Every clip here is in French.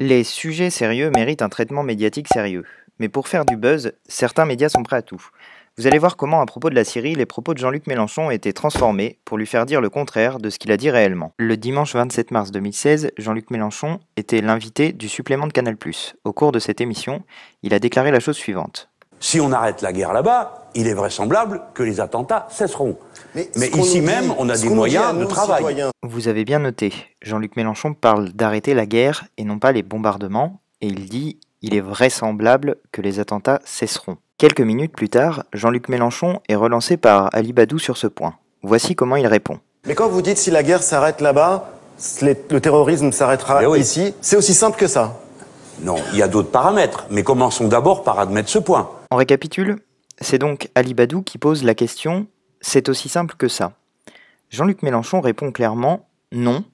Les sujets sérieux méritent un traitement médiatique sérieux. Mais pour faire du buzz, certains médias sont prêts à tout. Vous allez voir comment à propos de la Syrie, les propos de Jean-Luc Mélenchon ont été transformés pour lui faire dire le contraire de ce qu'il a dit réellement. Le dimanche 27 mars 2016, Jean-Luc Mélenchon était l'invité du supplément de Canal+. Au cours de cette émission, il a déclaré la chose suivante. Si on arrête la guerre là-bas, il est vraisemblable que les attentats cesseront. Mais ici même, on a des moyens de travail. Vous avez bien noté, Jean-Luc Mélenchon parle d'arrêter la guerre et non pas les bombardements, et il dit « il est vraisemblable que les attentats cesseront ». Quelques minutes plus tard, Jean-Luc Mélenchon est relancé par Ali Badou sur ce point. Voici comment il répond. Mais quand vous dites si la guerre s'arrête là-bas, le terrorisme s'arrêtera ici, c'est aussi simple que ça. Non, il y a d'autres paramètres, mais commençons d'abord par admettre ce point. On récapitule, c'est donc Ali Badou qui pose la question « c'est aussi simple que ça ». Jean-Luc Mélenchon répond clairement « non »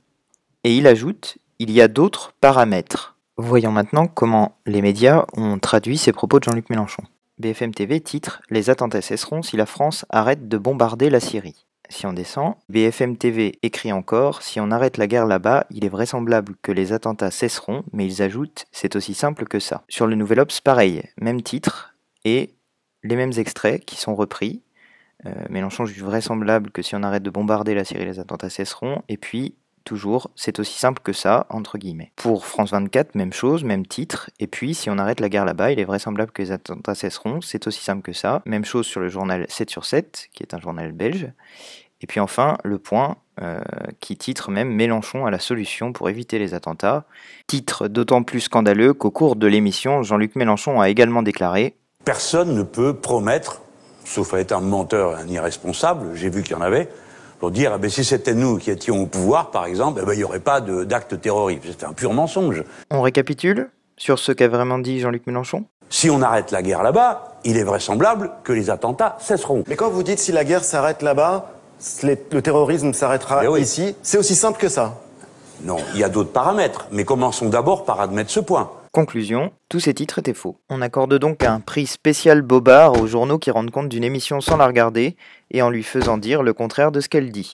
et il ajoute « il y a d'autres paramètres ». Voyons maintenant comment les médias ont traduit ces propos de Jean-Luc Mélenchon. BFM TV titre « Les attentats cesseront si la France arrête de bombarder la Syrie ». Si on descend, BFM TV écrit encore « Si on arrête la guerre là-bas, il est vraisemblable que les attentats cesseront, mais ils ajoutent « c'est aussi simple que ça ». Sur le Nouvel Obs, pareil, même titre et les mêmes extraits qui sont repris. Mélenchon juge vraisemblable que si on arrête de bombarder la Syrie, les attentats cesseront, et puis toujours, c'est aussi simple que ça, entre guillemets. Pour France 24, même chose, même titre, et puis si on arrête la guerre là-bas, il est vraisemblable que les attentats cesseront, c'est aussi simple que ça. Même chose sur le journal 7/7, qui est un journal belge. Et puis enfin, Le Point, qui titre même Mélenchon a la solution pour éviter les attentats. Titre d'autant plus scandaleux qu'au cours de l'émission, Jean-Luc Mélenchon a également déclaré « Personne ne peut promettre, sauf à être un menteur, un irresponsable, j'ai vu qu'il y en avait, pour dire eh bien, si c'était nous qui étions au pouvoir, par exemple, eh bien, il n'y aurait pas d'acte terroriste. C'était un pur mensonge. » On récapitule sur ce qu'a vraiment dit Jean-Luc Mélenchon. Si on arrête la guerre là-bas, il est vraisemblable que les attentats cesseront. Mais quand vous dites si la guerre s'arrête là-bas, le terrorisme s'arrêtera ici, c'est aussi simple que ça. Non, il y a d'autres paramètres, mais commençons d'abord par admettre ce point. Conclusion, tous ces titres étaient faux. On accorde donc un prix spécial Bobard aux journaux qui rendent compte d'une émission sans la regarder et en lui faisant dire le contraire de ce qu'elle dit.